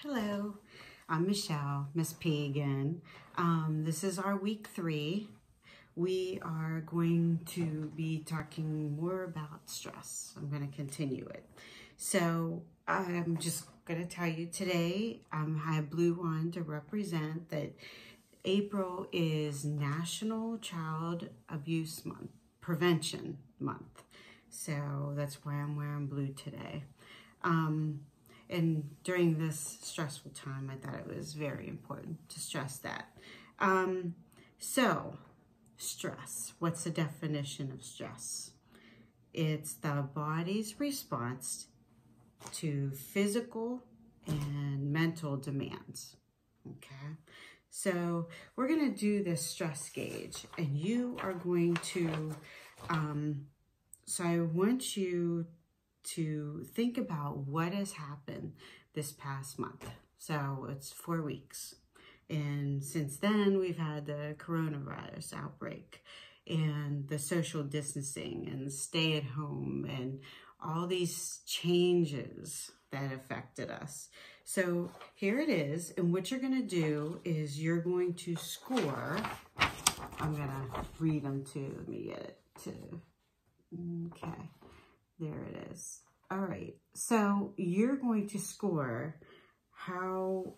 Hello, I'm Michelle, Miss P again. This is our week 3. We are going to be talking more about stress. I'm going to continue it. So I'm just going to tell you today, I have blue on to represent that April is National Child Abuse Month, Prevention Month. So that's why I'm wearing blue today. And during this stressful time, I thought it was very important to stress that. So, stress. What's the definition of stress? It's the body's response to physical and mental demands. Okay? So, we're going to do this stress gauge, and you are going to, so I want you to think about what has happened this past month. So it's 4 weeks. And since then, we've had the coronavirus outbreak and the social distancing and stay at home and all these changes that affected us. So here it is. And what you're going to do is you're going to score. I'm going to read them too. Let me get it too. Okay. There it is. All right. So you're going to score how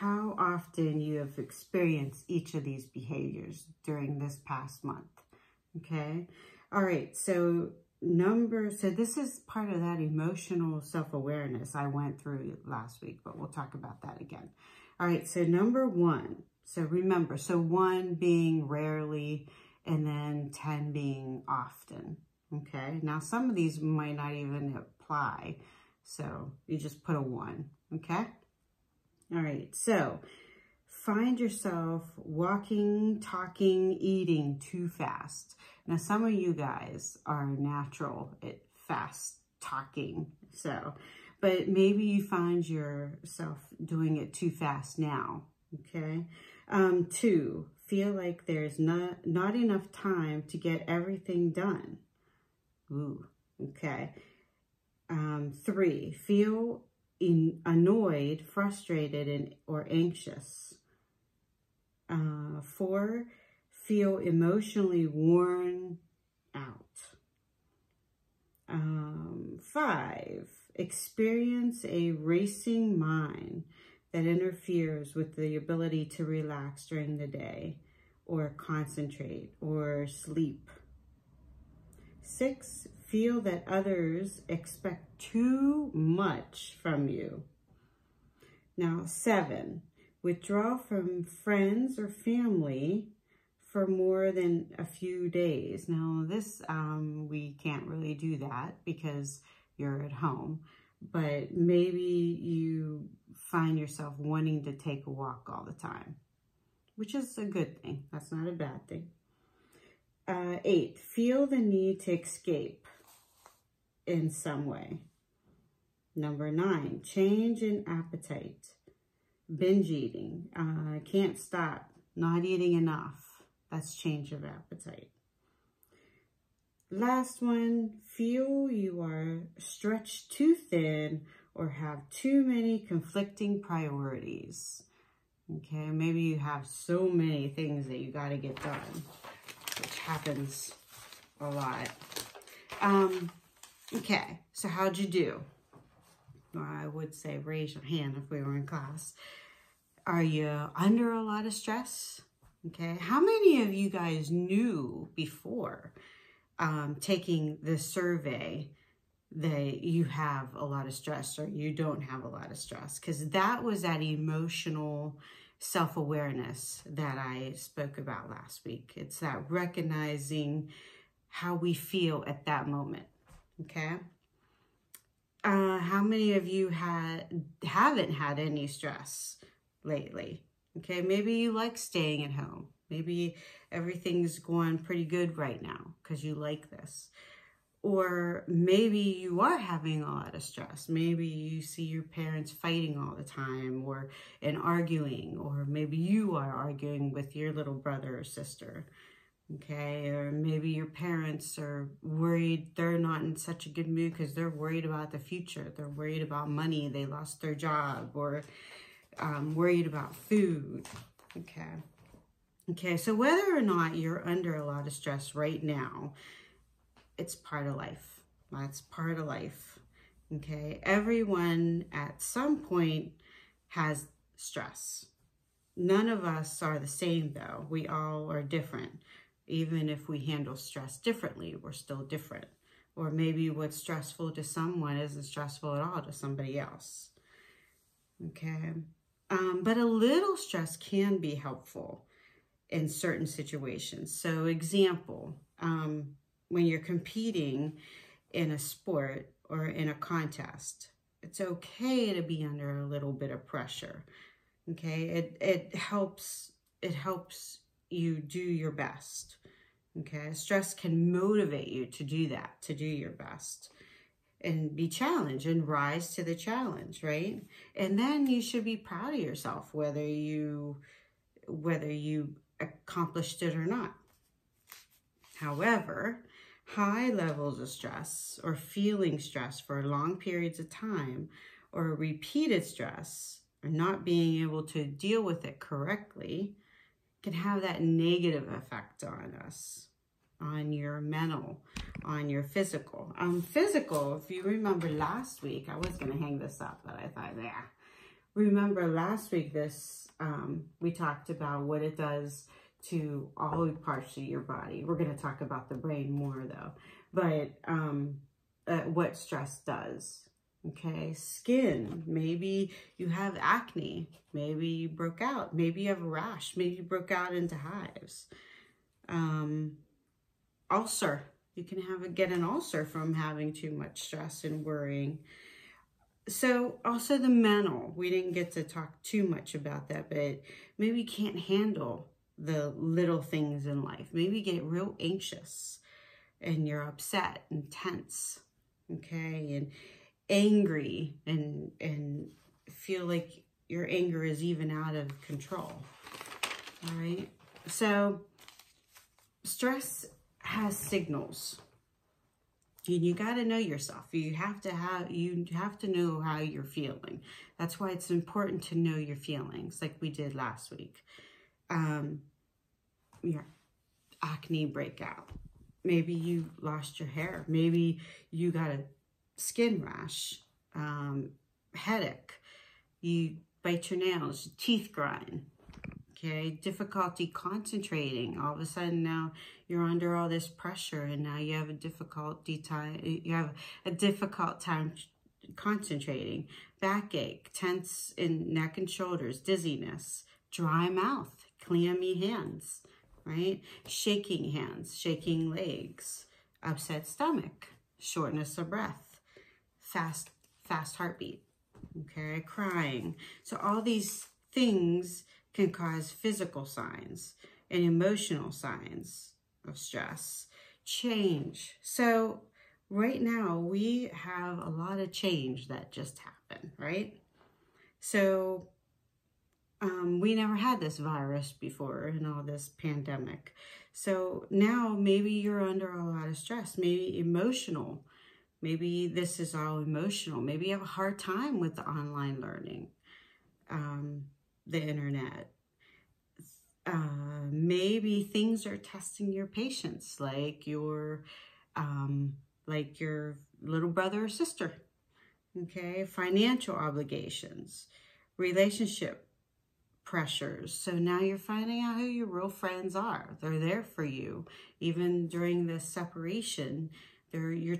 often you have experienced each of these behaviors during this past month. Okay. All right. So this is part of that emotional self-awareness I went through last week, but we'll talk about that again. All right. So number 1. So remember, so 1 being rarely and then 10 being often. Okay, now some of these might not even apply, so you just put a 1, okay? All right, so find yourself walking, talking, eating too fast. Now, some of you guys are natural at fast talking, so, but maybe you find yourself doing it too fast now, okay? 2, feel like there's not enough time to get everything done. Ooh, okay. 3, feel annoyed, frustrated, or anxious. 4, feel emotionally worn out. 5, experience a racing mind that interferes with the ability to relax during the day or concentrate or sleep. 6, feel that others expect too much from you. Now, 7, withdraw from friends or family for more than a few days. Now, this, we can't really do that because you're at home, but maybe you find yourself wanting to take a walk all the time, which is a good thing. That's not a bad thing. 8, feel the need to escape in some way. Number 9, change in appetite, binge eating, can't stop, not eating enough. That's change of appetite. Last one, feel you are stretched too thin or have too many conflicting priorities. Okay, maybe you have so many things that you got to get done, which happens a lot. Okay, so how'd you do? Or I would say raise your hand if we were in class. Are you under a lot of stress? Okay, how many of you guys knew before taking the survey that you have a lot of stress or you don't have a lot of stress? Because that was that emotional self-awareness that I spoke about last week. It's that recognizing how we feel at that moment, okay? How many of you haven't had any stress lately? Okay, maybe you like staying at home. Maybe everything's going pretty good right now because you like this. Or maybe you are having a lot of stress. Maybe you see your parents fighting all the time and arguing, or maybe you are arguing with your little brother or sister. Okay, or maybe your parents are worried they're not in such a good mood because they're worried about the future. They're worried about money, they lost their job, or worried about food. Okay, so whether or not you're under a lot of stress right now, it's part of life. That's part of life. Okay, everyone at some point has stress. None of us are the same though. We all are different. Even if we handle stress differently, we're still different. Or maybe what's stressful to someone isn't stressful at all to somebody else. Okay, but a little stress can be helpful in certain situations. So example, when you're competing in a sport or in a contest, it's okay to be under a little bit of pressure. Okay, it helps you do your best. Okay, stress can motivate you to do that, to do your best and be challenged and rise to the challenge, right? And then you should be proud of yourself, whether you accomplished it or not. However, high levels of stress or feeling stress for long periods of time or repeated stress or not being able to deal with it correctly can have that negative effect on us, on your mental, on your physical. Physical, if you remember last week, I was going to hang this up, but I thought, yeah. Remember last week, we talked about what it does to all parts of your body. We're going to talk about the brain more though, but what stress does. Okay, skin, maybe you have acne, maybe you broke out, maybe you have a rash, maybe you broke out into hives. Ulcer, you can get an ulcer from having too much stress and worrying. So also the mental, we didn't get to talk too much about that, but maybe you can't handle the little things in life. Maybe you get real anxious and you're upset and tense, okay, and angry and feel like your anger is even out of control. All right, so stress has signals. And you got to know yourself. You have to know how you're feeling. That's why it's important to know your feelings, like we did last week. Your acne breakout. Maybe you lost your hair. Maybe you got a skin rash, headache. You bite your nails, teeth grind. Okay, difficulty concentrating. All of a sudden now you're under all this pressure, and now you have a difficult time concentrating. Backache, tense in neck and shoulders, dizziness, dry mouth, clammy hands, right? Shaking hands, shaking legs, upset stomach, shortness of breath, fast heartbeat, okay, crying. So all these things can cause physical signs and emotional signs of stress. Change. So right now we have a lot of change that just happened, right? So we never had this virus before and all this pandemic. So now maybe you're under a lot of stress, maybe emotional. Maybe this is all emotional. Maybe you have a hard time with the online learning, the internet. Maybe things are testing your patience, like your little brother or sister. Okay, financial obligations, relationship pressures. So now you're finding out who your real friends are. They're there for you, even during this separation. They're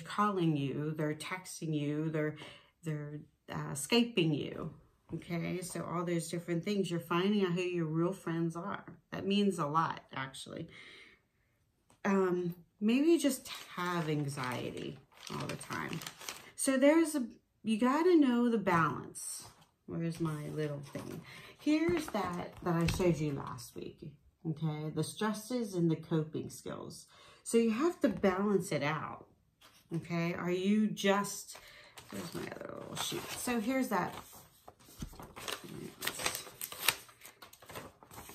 calling you, they're texting you, they're Skyping you. Okay, so all those different things, you're finding out who your real friends are. That means a lot, actually. Maybe you just have anxiety all the time. So you got to know the balance. Where's my little thing? Here's that I showed you last week. Okay, the stresses and the coping skills. So you have to balance it out. Okay, are you just, where's my other little sheet? So here's that. Let's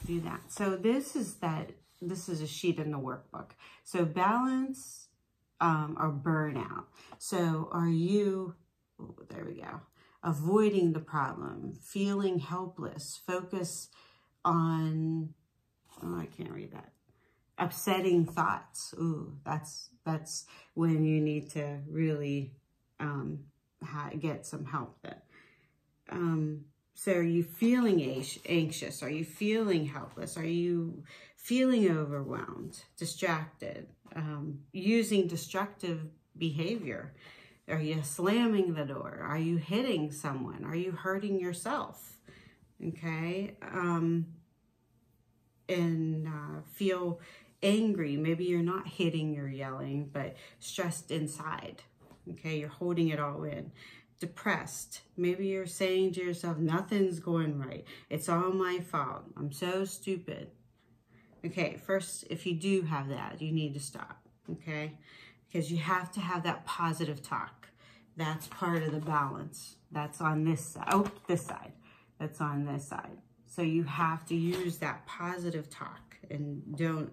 do that. So this is that this is a sheet in the workbook. So balance or burnout. So are you, oh, there we go, avoiding the problem, feeling helpless, focus on, oh, I can't read that. Upsetting thoughts. Ooh, that's when you need to really get some help then. So are you feeling anxious? Are you feeling helpless? Are you feeling overwhelmed, distracted, using destructive behavior? Are you slamming the door? Are you hitting someone? Are you hurting yourself? Okay. Feel angry. Maybe you're not hitting or yelling, but stressed inside. Okay. You're holding it all in. Depressed. Maybe you're saying to yourself, nothing's going right. It's all my fault. I'm so stupid. Okay. First, if you do have that, you need to stop. Okay. Because you have to have that positive talk. That's part of the balance. That's on this side. Oh, this side. That's on this side. So you have to use that positive talk and don't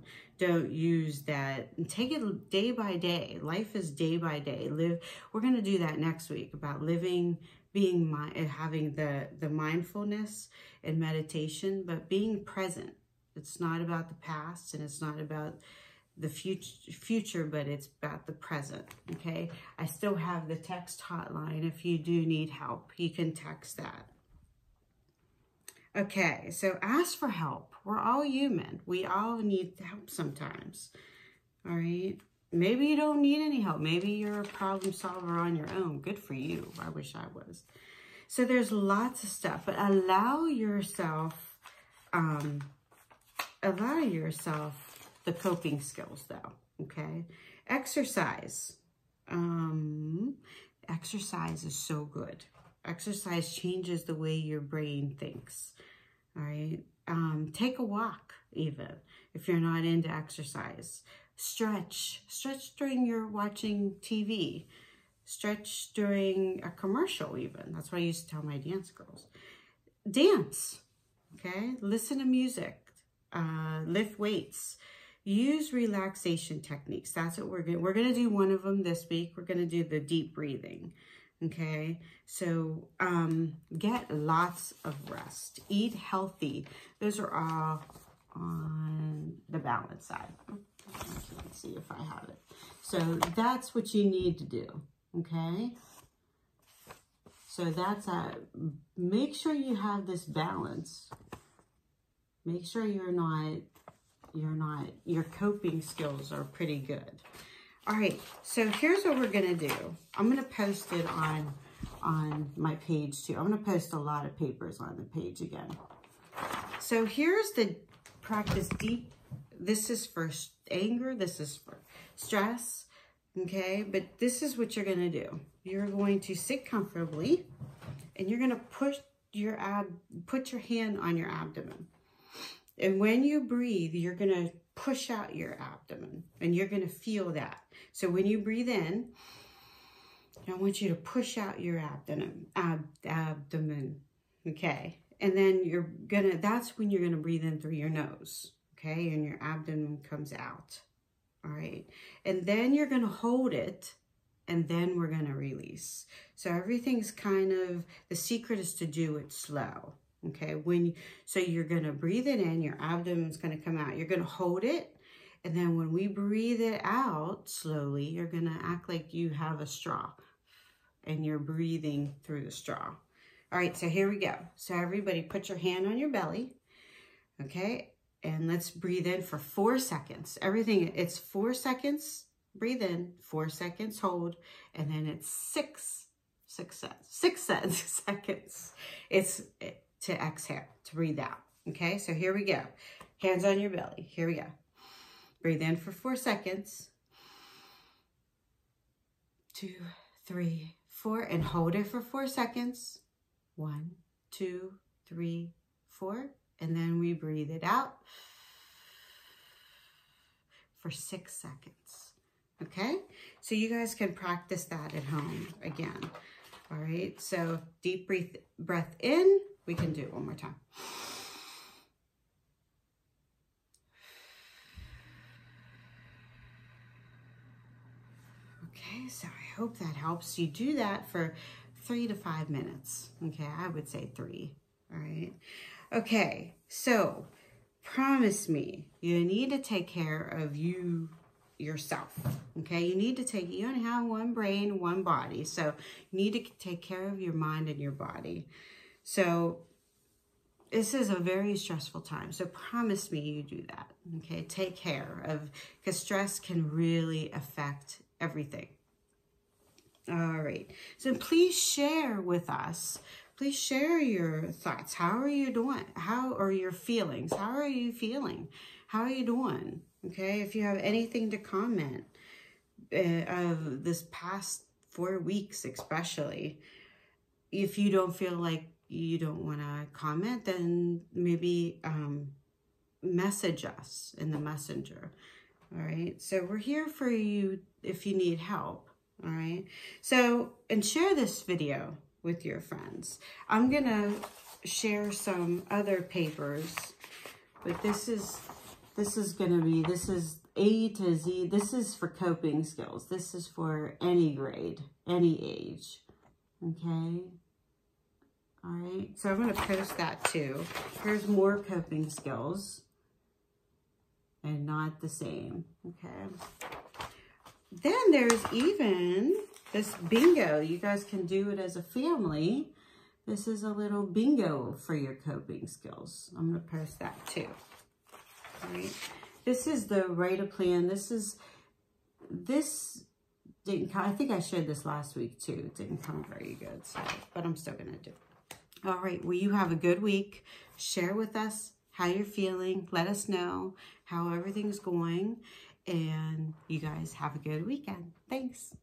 use that. And take it day by day. Life is day by day. We're going to do that next week about living, having the mindfulness and meditation, but being present. It's not about the past and it's not about the future, but it's about the present. Okay. I still have the text hotline. If you do need help, you can text that. Okay, so ask for help. We're all human. We all need help sometimes. All right. Maybe you don't need any help. Maybe you're a problem solver on your own. Good for you. I wish I was. So there's lots of stuff, but allow yourself the coping skills though. Okay. Exercise. Exercise is so good. Exercise changes the way your brain thinks. All right. Take a walk even if you're not into exercise. Stretch during you're watching TV. Stretch during a commercial even. That's what I used to tell my dance girls. Dance. Okay. Listen to music. Lift weights. Use relaxation techniques. That's what we're going to do one of them this week. We're going to do the deep breathing. Okay, so get lots of rest. Eat healthy. Those are all on the balance side. Let's see if I have it. So that's what you need to do. Okay, so that's make sure you have this balance. Make sure your coping skills are pretty good. All right, so here's what we're gonna do. I'm gonna post it on my page too. I'm gonna post a lot of papers on the page again. So here's the practice deep. This is for anger, this is for stress, okay? But this is what you're gonna do. You're going to sit comfortably and you're gonna put your hand on your abdomen. And when you breathe, you're gonna push out your abdomen and you're gonna feel that. So when you breathe in, I want you to push out your abdomen, okay? And then that's when you're gonna breathe in through your nose, okay? And your abdomen comes out, all right? And then you're gonna hold it and then we're gonna release. So everything's the secret is to do it slow. Okay, so you're going to breathe it in, your abdomen's going to come out. You're going to hold it. And then when we breathe it out slowly, you're going to act like you have a straw and you're breathing through the straw. All right, so here we go. So everybody put your hand on your belly. Okay, and let's breathe in for 4 seconds. It's 4 seconds, breathe in, 4 seconds, hold, and then it's six seconds. It's to exhale, to breathe out. Okay, so here we go. Hands on your belly. Here we go. Breathe in for 4 seconds. 2, 3, 4, and hold it for 4 seconds. 1, 2, 3, 4, and then we breathe it out for 6 seconds. Okay, so you guys can practice that at home again. All right, so deep breath in. We can do it one more time. Okay, so I hope that helps. You do that for 3 to 5 minutes. Okay, I would say 3. All right. Okay, so promise me you need to take care of yourself. Okay, you only have one brain, one body. So you need to take care of your mind and your body. So this is a very stressful time. So promise me you do that. Okay, take care of, because stress can really affect everything. All right. So please share with us. Please share your thoughts. How are you doing? How are your feelings? How are you feeling? How are you doing? Okay. If you have anything to comment of this past 4 weeks, especially, if you don't feel like you don't want to comment, then maybe message us in the messenger. All right. So we're here for you if you need help. All right. So, and share this video with your friends. I'm going to share some other papers, but this is A to Z. This is for coping skills. This is for any grade, any age. Okay. All right. So I'm going to post that too. Here's more coping skills and not the same. Okay. Then there's even this bingo. You guys can do it as a family. This is a little bingo for your coping skills. I'm going to post that too. All right. This is the write a plan. This didn't come, I think I showed this last week too. It didn't come very good, so, but I'm still going to do it. All right. Well, you have a good week. Share with us how you're feeling. Let us know how everything's going. And you guys have a good weekend. Thanks.